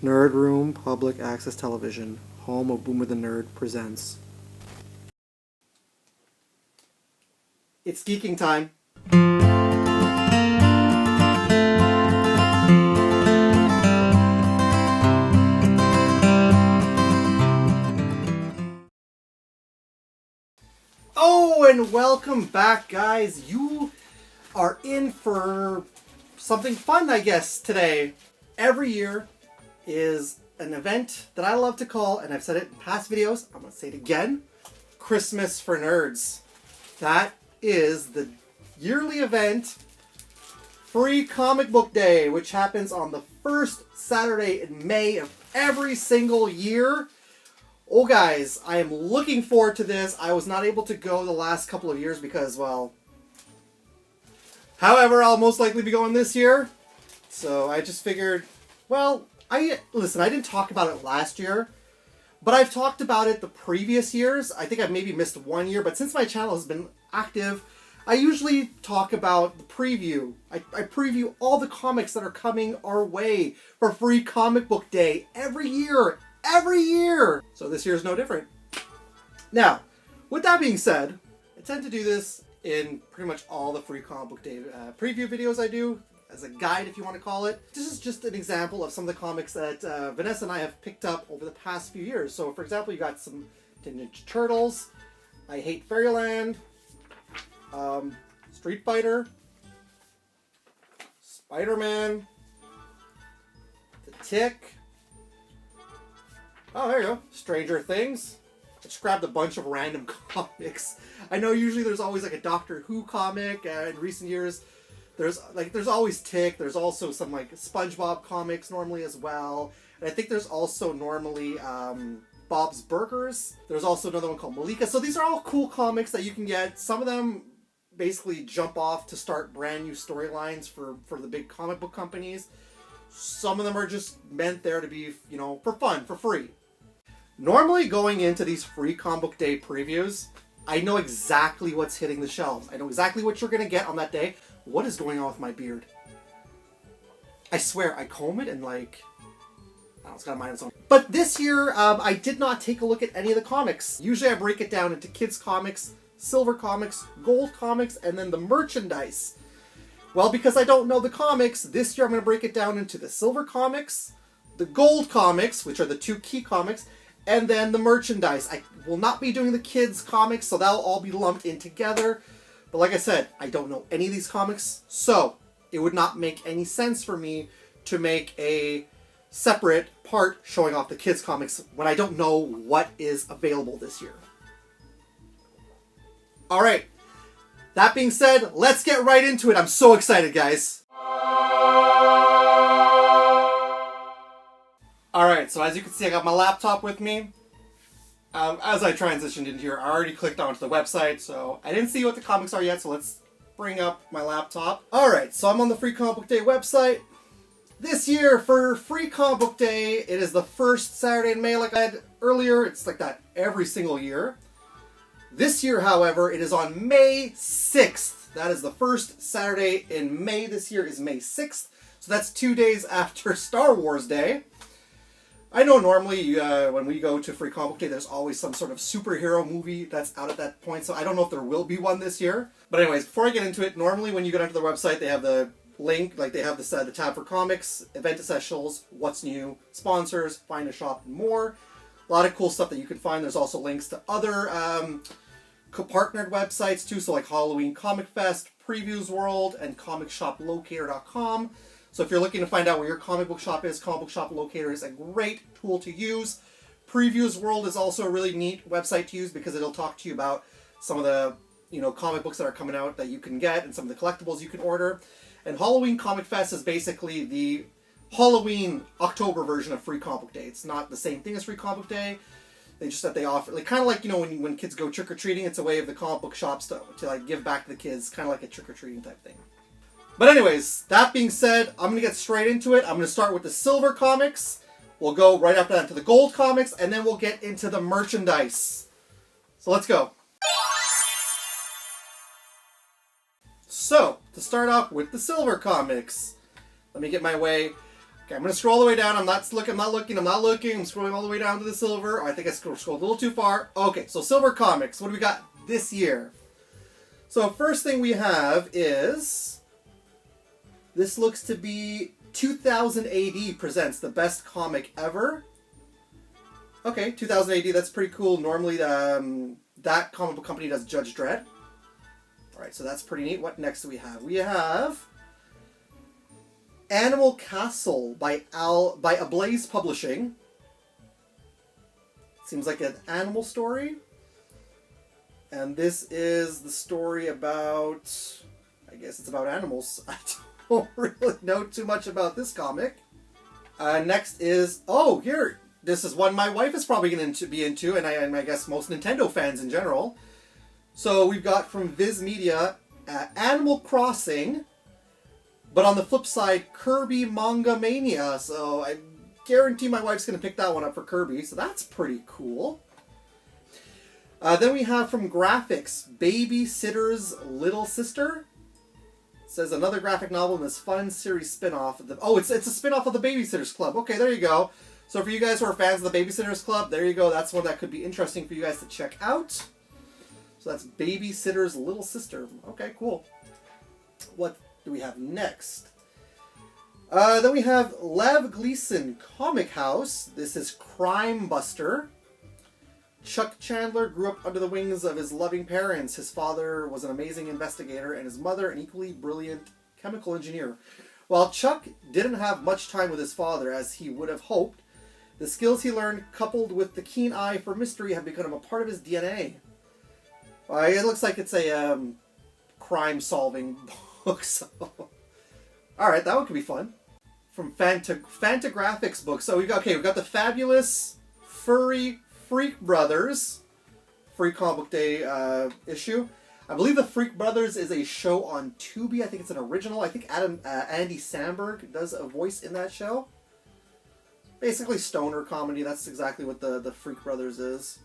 Nerd Room Public Access Television, home of Boomer the Nerd, presents. It's geeking time. Oh, and welcome back, guys. You are in for something fun, I guess, today. Every year is an event that I love to call, and I've said it in past videos, I'm going to say it again, Christmas for Nerds. That is the yearly event, Free Comic Book Day, which happens on the first Saturday in May of every single year. Oh guys, I am looking forward to this. I was not able to go the last couple of years because, well... However, I'll most likely be going this year. So I just figured, well, I didn't talk about it last year, but I've talked about it the previous years. I think I've maybe missed one year, but since my channel has been active, I usually talk about the preview. I preview all the comics that are coming our way for Free Comic Book Day every year. Every year! So this year is no different. Now, with that being said, I tend to do this in pretty much all the Free Comic Book Day preview videos I do, as a guide if you want to call it. This is just an example of some of the comics that Vanessa and I have picked up over the past few years. So for example, you got some Ninja Turtles, I Hate Fairyland, Street Fighter, Spider-Man, The Tick. Oh, there you go. Stranger Things. I just grabbed a bunch of random comics. I know usually there's always like a Doctor Who comic. In recent years, there's always Tick. There's also some like SpongeBob comics normally as well. And I think there's also normally Bob's Burgers. There's also another one called Malika. So these are all cool comics that you can get. Some of them basically jump off to start brand new storylines for the big comic book companies. Some of them are just meant there to be, you know, for fun, for free. Normally going into these Free Comic Book Day previews, I know exactly what's hitting the shelves. I know exactly what you're going to get on that day. What is going on with my beard? I swear, I comb it and like... I don't know, it's got a mind of its own. But this year, I did not take a look at any of the comics. Usually I break it down into kids comics, silver comics, gold comics, and then the merchandise. Well, because I don't know the comics, this year I'm going to break it down into the silver comics, the gold comics, which are the two key comics, and then the merchandise. I will not be doing the kids comics, so that'll all be lumped in together. But like I said, I don't know any of these comics, so it would not make any sense for me to make a separate part showing off the kids comics when I don't know what is available this year. Alright, that being said, let's get right into it. I'm so excited, guys. Alright, so as you can see, I got my laptop with me. As I transitioned in here, I already clicked onto the website, so I didn't see what the comics are yet, so let's bring up my laptop. Alright, so I'm on the Free Comic Book Day website. This year, for Free Comic Book Day, it is the first Saturday in May, like I had earlier. It's like that every single year. This year, however, it is on May 6th. That is the first Saturday in May. This year is May 6th, so that's 2 days after Star Wars Day. I know normally when we go to Free Comic Book Day, there's always some sort of superhero movie that's out at that point, so I don't know if there will be one this year. But anyways, before I get into it, normally when you get onto the website, they have the link, like they have the tab for comics, event essentials, what's new, sponsors, find a shop, and more. A lot of cool stuff that you can find. There's also links to other partnered websites too, so like Halloween Comic Fest, Previews World, and ComicShopLocator.com. So if you're looking to find out where your comic book shop is, Comic Book Shop Locator is a great tool to use. Previews World is also a really neat website to use because it'll talk to you about some of the, you know, comic books that are coming out that you can get and some of the collectibles you can order. And Halloween Comic Fest is basically the Halloween October version of Free Comic Book Day. It's not the same thing as Free Comic Book Day. They just that they offer, like, kind of like, you know, when kids go trick-or-treating, it's a way of the comic book shops to like give back to the kids, kind of like a trick-or-treating type thing. But anyways, that being said, I'm going to get straight into it. I'm going to start with the silver comics. We'll go right after that to the gold comics, and then we'll get into the merchandise. So let's go. So, to start off with the silver comics, let me get my way. Okay, I'm gonna scroll all the way down. I'm not looking. I'm scrolling all the way down to the silver. Oh, I think I scrolled a little too far. Okay, so Silver Comics. What do we got this year? So first thing we have is, this looks to be 2000 AD presents the best comic ever. Okay, 2000 AD, that's pretty cool. Normally that comic book company does Judge Dredd. Alright, so that's pretty neat. What next do we have? We have Animal Castle by Ablaze Publishing. Seems like an animal story. And this is the story about, I guess it's about animals. I don't really know too much about this comic. Next is, oh, here, this is one my wife is probably going to be into, and I guess most Nintendo fans in general. So we've got from Viz Media, Animal Crossing, but on the flip side, Kirby Manga Mania. So I guarantee my wife's going to pick that one up for Kirby, so that's pretty cool. Then we have from Graphics, Babysitter's Little Sister. It says another graphic novel in this fun series spin-off. It's a spin-off of the Babysitters Club. Okay, there you go. So for you guys who are fans of the Babysitters Club, there you go. That's one that could be interesting for you guys to check out. So that's Babysitter's Little Sister. Okay, cool. What do we have next? Then we have Lev Gleason Comic House. This is Crime Buster. Chuck Chandler grew up under the wings of his loving parents. His father was an amazing investigator and his mother an equally brilliant chemical engineer. While Chuck didn't have much time with his father as he would have hoped, the skills he learned coupled with the keen eye for mystery have become a part of his DNA. It looks like it's a crime-solving book, so... Alright, that one could be fun. From Fantagraphics books. So we've got the Fabulous Furry Freak Brothers Free Comic Book Day issue. I believe the Freak Brothers is a show on Tubi. I think it's an original. I think Andy Samberg does a voice in that show. Basically stoner comedy. That's exactly what the Freak Brothers is.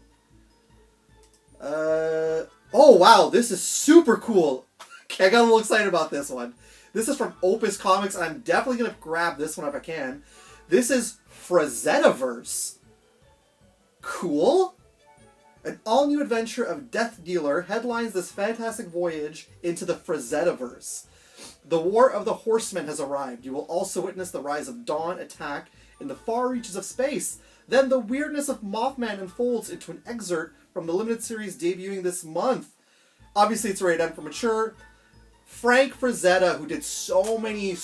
Oh wow, this is super cool. Okay, I got a little excited about this one. This is from Opus Comics, and I'm definitely going to grab this one if I can. This is Frazetaverse. Cool. An all-new adventure of Death Dealer headlines this fantastic voyage into the Frazetaverse. The War of the Horsemen has arrived. You will also witness the rise of Dawn attack in the far reaches of space. Then the weirdness of Mothman unfolds into an excerpt from the limited series debuting this month. Obviously, it's rated M for mature. Frank Frazetta, who did so many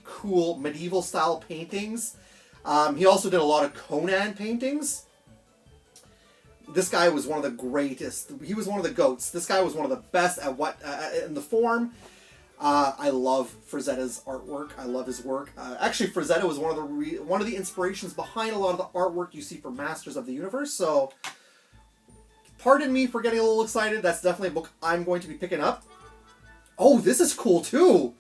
cool medieval-style paintings. He also did a lot of Conan paintings. This guy was one of the greatest. He was one of the GOATs. This guy was one of the best at in the form. I love Frazetta's artwork. I love his work. Actually, Frazetta was one of the inspirations behind a lot of the artwork you see for Masters of the Universe. So, pardon me for getting a little excited. That's definitely a book I'm going to be picking up. Oh, this is cool too.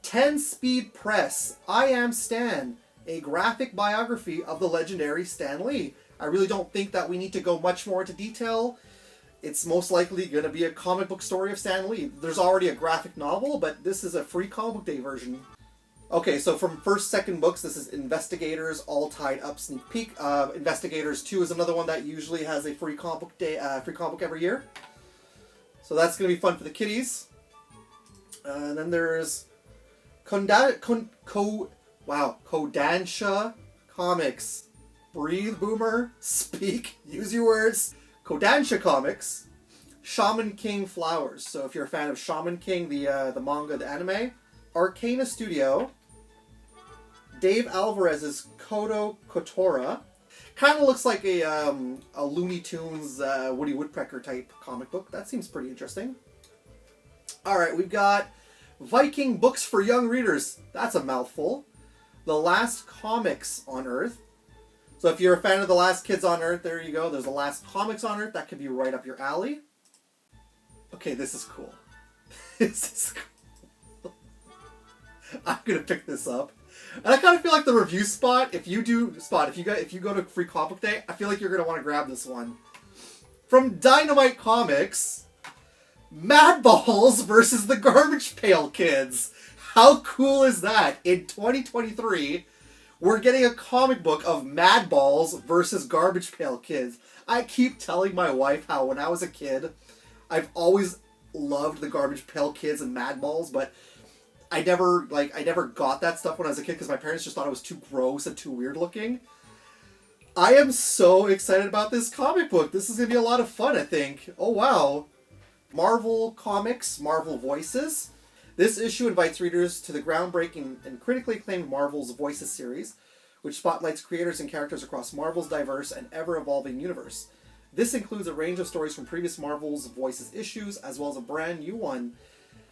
10 Speed Press. I Am Stan, a graphic biography of the legendary Stan Lee. I really don't think that we need to go much more into detail. It's most likely going to be a comic book story of Stan Lee. There's already a graphic novel, but this is a free comic book day version. Okay, so from First Second Books, this is Investigators All Tied Up sneak peek. Investigators 2 is another one that usually has a free comic book day, free comic book every year. So that's going to be fun for the kiddies. And then there's Kodansha Comics. Breathe, Boomer. Speak. Use your words. Kodansha Comics. Shaman King Flowers. So if you're a fan of Shaman King, the manga, the anime. Arcana Studio. Dave Alvarez's Kodo Kotora. Kind of looks like a Looney Tunes Woody Woodpecker type comic book. That seems pretty interesting. Alright, we've got Viking Books for Young Readers. That's a mouthful. The Last Comics on Earth. So if you're a fan of The Last Kids on Earth, there you go. There's The Last Comics on Earth. That could be right up your alley. Okay, this is cool. This is cool. I'm gonna pick this up. And I kind of feel like the review spot, if you go to Free Comic Book Day, I feel like you're gonna want to grab this one. From Dynamite Comics, Mad Balls versus the Garbage Pail Kids. How cool is that? In 2023, we're getting a comic book of Madballs versus Garbage Pail Kids. I keep telling my wife how when I was a kid, I've always loved the Garbage Pail Kids and Madballs, but I never got that stuff when I was a kid because my parents just thought it was too gross and too weird looking. I am so excited about this comic book. This is going to be a lot of fun, I think. Oh, wow. Marvel Comics, Marvel Voices. This issue invites readers to the groundbreaking and critically acclaimed Marvel's Voices series, which spotlights creators and characters across Marvel's diverse and ever-evolving universe. This includes a range of stories from previous Marvel's Voices issues, as well as a brand new one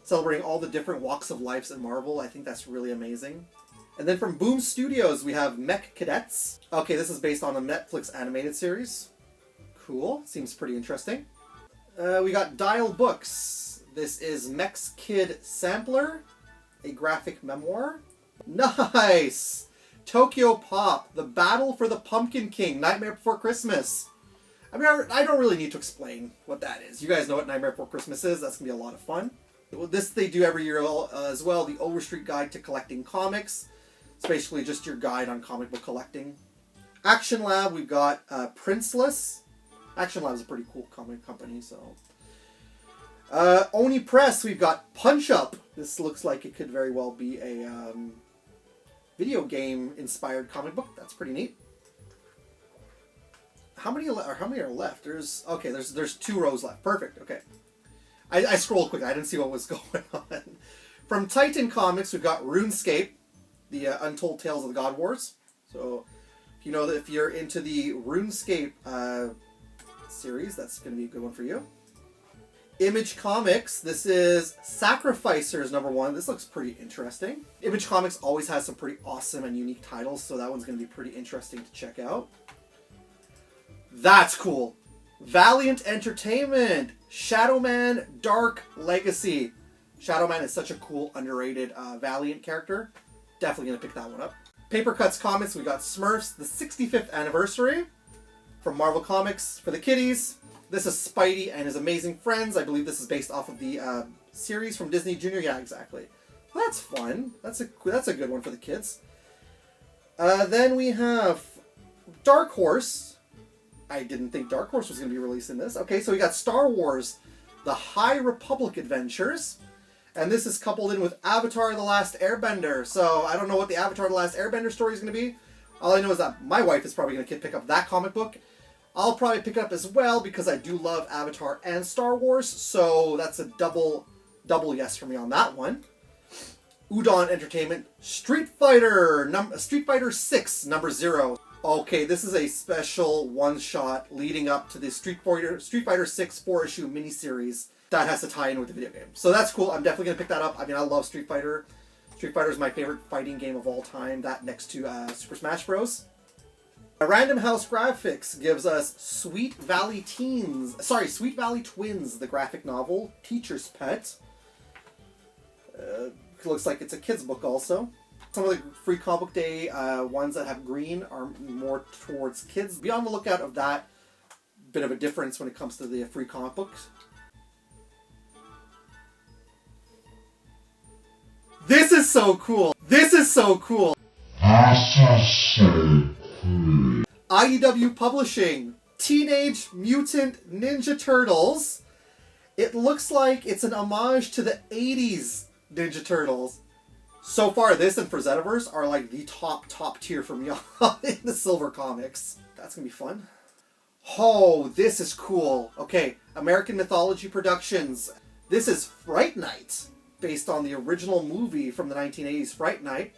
celebrating all the different walks of life in Marvel. I think that's really amazing. And then from Boom Studios, we have Mech Cadets. Okay, this is based on a Netflix animated series. Cool. Seems pretty interesting. We got Dial Books. This is Mech's Kid Sampler, a graphic memoir. Nice! Tokyo Pop, The Battle for the Pumpkin King, Nightmare Before Christmas. I mean, I don't really need to explain what that is. You guys know what Nightmare Before Christmas is. That's going to be a lot of fun. This they do every year as well, the Overstreet Guide to Collecting Comics. It's basically just your guide on comic book collecting. Action Lab, we've got Princeless. Action Lab is a pretty cool comic company, so... Oni Press, we've got Punch Up. This looks like it could very well be a video game inspired comic book. That's pretty neat. How many are left? There's 2 rows left. Perfect. Okay. I scrolled quickly. I didn't see what was going on. From Titan Comics, we've got RuneScape, the Untold Tales of the God Wars. So if you're into the RuneScape series, that's going to be a good one for you. Image Comics, this is Sacrificers #1. This looks pretty interesting. Image Comics always has some pretty awesome and unique titles, so that one's going to be pretty interesting to check out. That's cool. Valiant Entertainment, Shadowman Dark Legacy. Shadowman is such a cool, underrated Valiant character. Definitely going to pick that one up. Paper Cuts Comics, we got Smurfs, the 65th anniversary. From Marvel Comics for the kiddies. This is Spidey and his amazing friends. I believe this is based off of the series from Disney Junior. Yeah, exactly. Well, that's fun. That's a good one for the kids. Then we have Dark Horse. I didn't think Dark Horse was going to be released in this. Okay, so we got Star Wars, The High Republic Adventures. And this is coupled in with Avatar The Last Airbender. So I don't know what the Avatar The Last Airbender story is going to be. All I know is that my wife is probably going to pick up that comic book. I'll probably pick it up as well because I do love Avatar and Star Wars. So that's a double yes for me on that one. Udon Entertainment, Street Fighter 6 #0. Okay, this is a special one-shot leading up to the Street Fighter 6 4-issue miniseries that has to tie in with the video game. So that's cool. I'm definitely going to pick that up. I mean, I love Street Fighter. Street Fighter is my favorite fighting game of all time. That next to Super Smash Bros. Random House Graphics gives us Sweet Valley Twins, the graphic novel, Teacher's Pet. Looks like it's a kid's book also. Some of the free comic book day ones that have green are more towards kids. Be on the lookout of that bit of a difference when it comes to the free comic books. This is so cool. This is so cool. IDW Publishing, Teenage Mutant Ninja Turtles. It looks like it's an homage to the 80s Ninja Turtles. So far, this and Frazetaverse are like the top tier for me in the Silver Comics. That's gonna be fun. Oh, this is cool. Okay, American Mythology Productions. This is Fright Night, based on the original movie from the 1980s, Fright Night.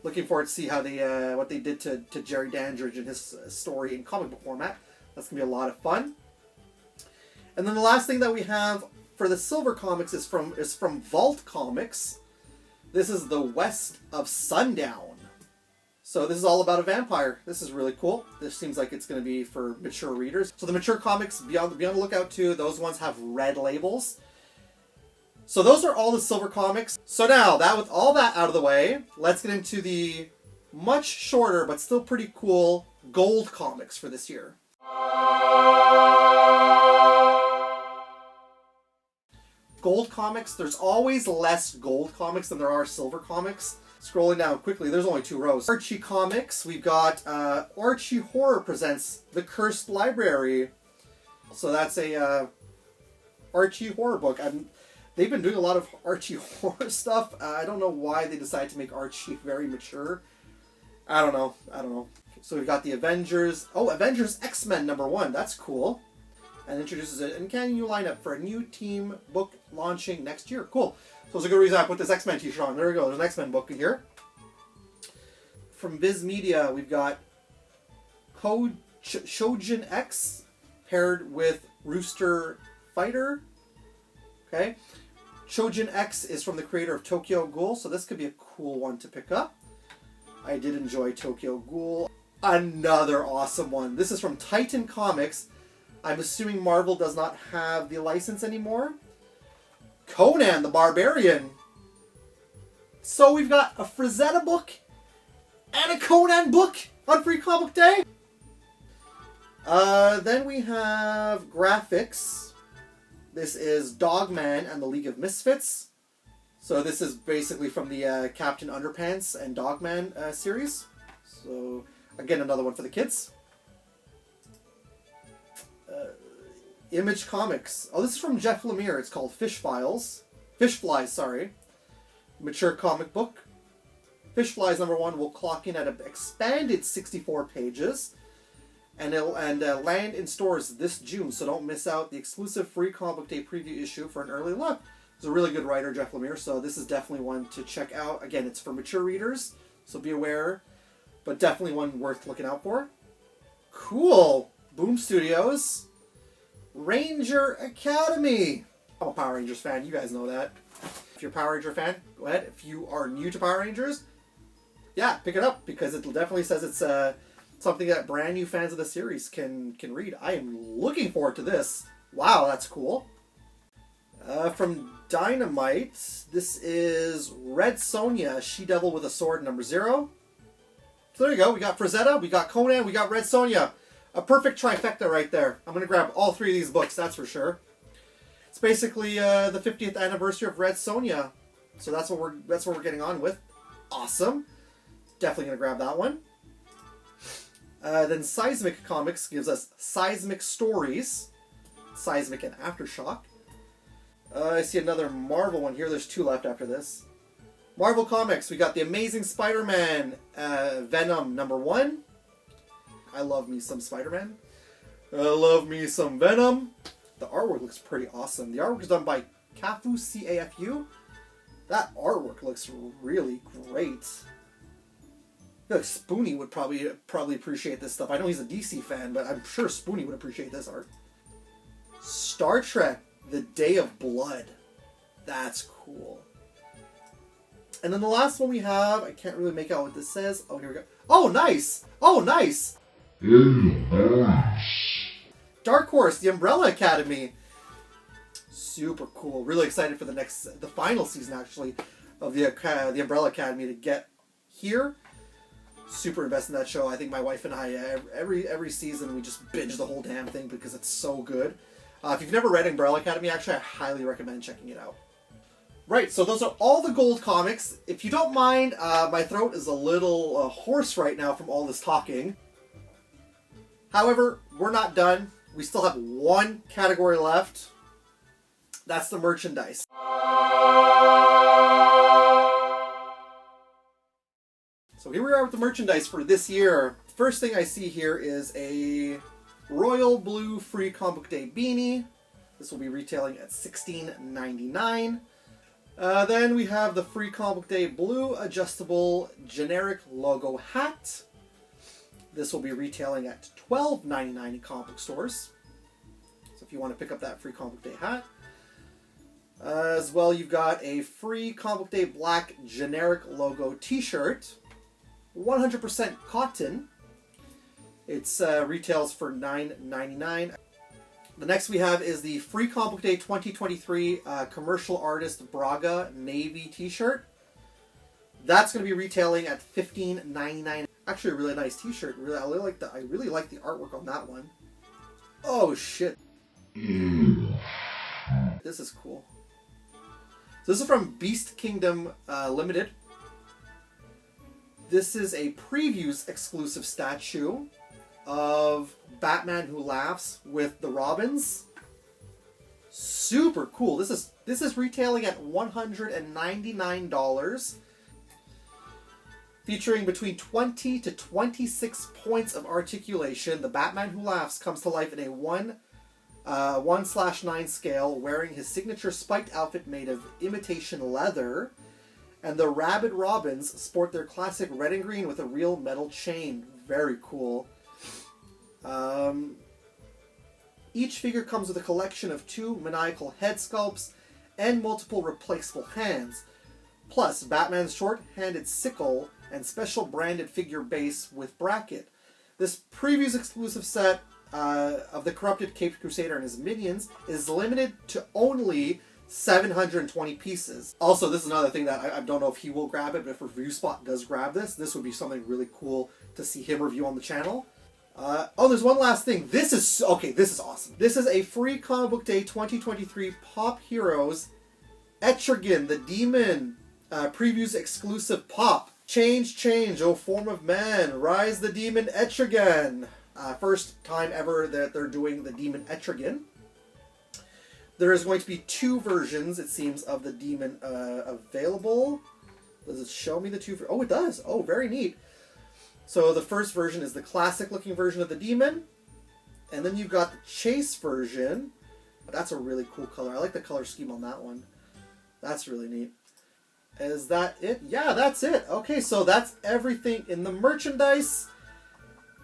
Looking forward to see how they what they did to Jerry Dandridge and his story in comic book format. That's gonna be a lot of fun. And then the last thing that we have for the Silver Comics is from Vault Comics. This is The West of Sundown. So this is all about a vampire. This is really cool. This seems like it's going to be for mature readers. So the mature comics, be on the lookout too. Those ones have red labels. So those are all the Silver Comics. So now, with all that out of the way, let's get into the much shorter but still pretty cool Gold Comics for this year. Gold comics, there's always less gold comics than there are silver comics. Scrolling down quickly, there's only 2 rows. Archie Comics, we've got Archie Horror presents The Cursed Library. So that's a Archie Horror book. They've been doing a lot of Archie Horror stuff. I don't know why they decided to make Archie very mature. I don't know. So we've got the Avengers. Oh, Avengers X-Men #1. That's cool. And introduces it. And can you line up for a new team book launching next year? Cool. So there's a good reason I put this X-Men t-shirt on. There we go. There's an X-Men book in here. From Viz Media, we've got Shojin X paired with Rooster Fighter. Okay. Shojin X is from the creator of Tokyo Ghoul, so this could be a cool one to pick up. I did enjoy Tokyo Ghoul. Another awesome one. This is from Titan Comics. I'm assuming Marvel does not have the license anymore. Conan the Barbarian. So we've got a Frazetta book and a Conan book on Free Comic Day. Then we have graphics. This is Dogman and the League of Misfits. So this is basically from the Captain Underpants and Dogman series. So again, another one for the kids. Image Comics. Oh, this is from Jeff Lemire. It's called Fish Flies, sorry. Mature comic book. Fish Flies #1 will clock in at an expanded 64 pages. And it'll land in stores this June, so don't miss out the exclusive Free Comic Day preview issue for an early look. He's a really good writer, Jeff Lemire, so this is definitely one to check out. Again, it's for mature readers, so be aware, but definitely one worth looking out for. Cool! Boom Studios. Ranger Academy. I'm a Power Rangers fan, you guys know that. If you're a Power Ranger fan, go ahead. If you are new to Power Rangers, yeah, pick it up, because it definitely says it's something that brand new fans of the series can read. I am looking forward to this. Wow, that's cool. From Dynamite, this is Red Sonja, She-Devil with a Sword #0. So there you go. We got Frazetta, we got Conan, we got Red Sonja. A perfect trifecta right there. I'm going to grab all 3 of these books, that's for sure. It's basically the 50th anniversary of Red Sonja. So that's what we're getting on with. Awesome. Definitely going to grab that one. Then Seismic Comics gives us Seismic Stories. Seismic and Aftershock. I see another Marvel one here. There's 2 left after this. Marvel Comics, we got The Amazing Spider-Man Venom #1. I love me some Spider-Man. I love me some Venom. The artwork looks pretty awesome. The artwork is done by Cafu, C-A-F-U. That artwork looks really great. I feel like Spoonie would probably appreciate this stuff. I know he's a DC fan, but I'm sure Spoonie would appreciate this art. Star Trek, The Day of Blood. That's cool. And then the last one we have, I can't really make out what this says. Oh, here we go. Oh, nice! Oh, nice! Dark Horse, The Umbrella Academy. Super cool. Really excited for the final season, actually, of the Umbrella Academy to get here. Super invested in that show. I think my wife and I, every season, we just binge the whole damn thing because it's so good. If you've never read Umbrella Academy, actually, I highly recommend checking it out. Right, so those are all the gold comics. If you don't mind, my throat is a little hoarse right now from all this talking. However, we're not done. We still have one category left. That's the merchandise. So here we are with the merchandise for this year. First thing I see here is a Royal Blue Free Comic Day beanie. This will be retailing at $16.99. Then we have the Free Comic Day Blue Adjustable Generic Logo Hat. This will be retailing at $12.99 in comic stores. So if you want to pick up that Free Comic Day hat. As well, you've got a Free Comic Day Black Generic Logo t-shirt. 100% cotton. It's retails for $9.99. The next we have is the Free Comic Day 2023 Commercial Artist Braga Navy t-shirt. That's going to be retailing at $15.99. Actually, a really nice t-shirt. I really like the artwork on that one. Oh shit! This is cool. So this is from Beast Kingdom Limited. This is a previews exclusive statue of Batman Who Laughs with the Robins. Super cool. This is retailing at $199, featuring between 20 to 26 points of articulation. The Batman Who Laughs comes to life in a 1/9 scale, wearing his signature spiked outfit made of imitation leather, and the Rabid Robins sport their classic red and green with a real metal chain. Very cool. Each figure comes with a collection of 2 maniacal head sculpts and multiple replaceable hands, plus Batman's short-handed sickle and special branded figure base with bracket. This previews exclusive set of the corrupted Caped Crusader and his minions is limited to only 720 pieces. Also, this is another thing that I don't know if he will grab it, but if ReviewSpot does grab this would be something really cool to see him review on the channel. Oh, there's one last thing. This is awesome. This is a free Comic Book Day 2023 Pop Heroes Etrigan, the Demon, previews exclusive pop. Change, O form of man, rise the Demon Etrigan. First time ever that they're doing the Demon Etrigan. There is going to be 2 versions, it seems, of the Demon available. Does it show me the 2? Oh, it does. Oh, very neat. So the first version is the classic looking version of the Demon. And then you've got the Chase version. That's a really cool color. I like the color scheme on that one. That's really neat. Is that it? Yeah, that's it. Okay, so that's everything in the merchandise.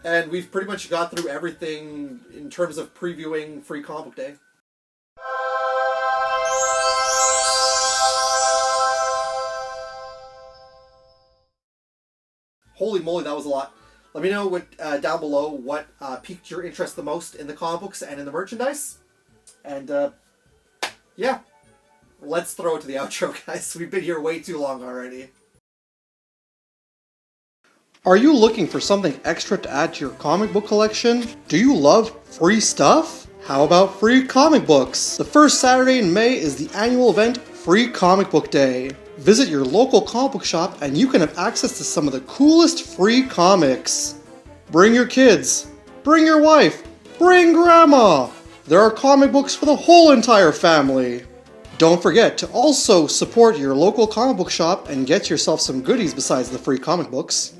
And we've pretty much got through everything in terms of previewing Free Comic Book Day. Holy moly, that was a lot. Let me know down below what piqued your interest the most in the comic books and in the merchandise. And yeah, let's throw it to the outro, guys. We've been here way too long already. Are you looking for something extra to add to your comic book collection? Do you love free stuff? How about free comic books? The first Saturday in May is the annual event, Free Comic Book Day. Visit your local comic book shop and you can have access to some of the coolest free comics. Bring your kids, bring your wife, bring grandma. There are comic books for the whole entire family. Don't forget to also support your local comic book shop and get yourself some goodies besides the free comic books.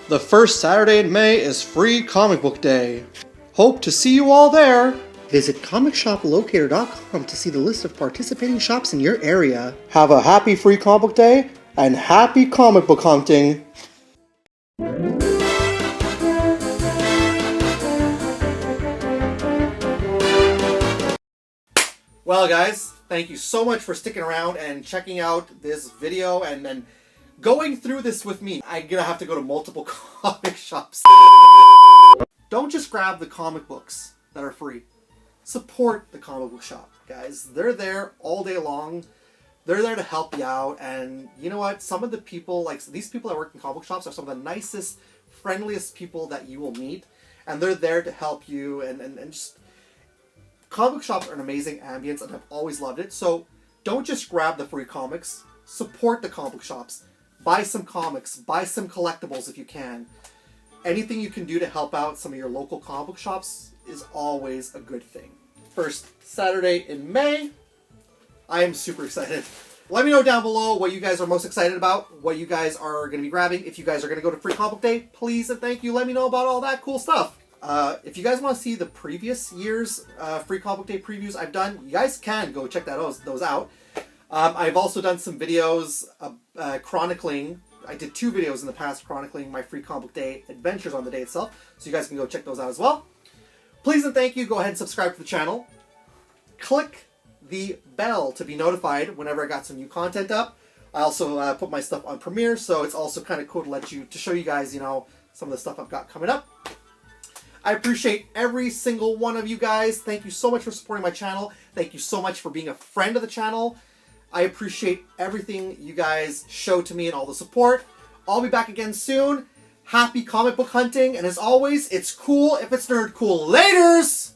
The first Saturday in May is Free Comic Book Day. Hope to see you all there. Visit comicshoplocator.com to see the list of participating shops in your area. Have a happy Free Comic Book Day and happy comic book hunting. Well, guys, thank you so much for sticking around and checking out this video and then going through this with me. I'm gonna have to go to multiple comic shops. Don't just grab the comic books that are free. Support the comic book shop, guys. They're there all day long. They're there to help you out. And you know what? Some of the people, like these people that work in comic book shops, are some of the nicest, friendliest people that you will meet. And they're there to help you. And just, comic book shops are an amazing ambience, and I've always loved it. So don't just grab the free comics. Support the comic book shops. Buy some comics. Buy some collectibles if you can. Anything you can do to help out some of your local comic book shops is always a good thing. First Saturday in May. I am super excited. Let me know down below what you guys are most excited about, what you guys are going to be grabbing. If you guys are going to go to Free Comic Book Day, please and thank you, let me know about all that cool stuff. If you guys want to see the previous year's Free Comic Book Day previews I've done, you guys can go check those out. I've also done some videos chronicling. I did 2 videos in the past chronicling my Free Comic Book Day adventures on the day itself, so you guys can go check those out as well. Please and thank you, go ahead and subscribe to the channel. Click the bell to be notified whenever I got some new content up. I also put my stuff on Premiere, so it's also kind of cool to show you guys, you know, some of the stuff I've got coming up. I appreciate every single one of you guys. Thank you so much for supporting my channel. Thank you so much for being a friend of the channel. I appreciate everything you guys show to me and all the support. I'll be back again soon. Happy comic book hunting, and as always, it's cool if it's nerd cool. Laters!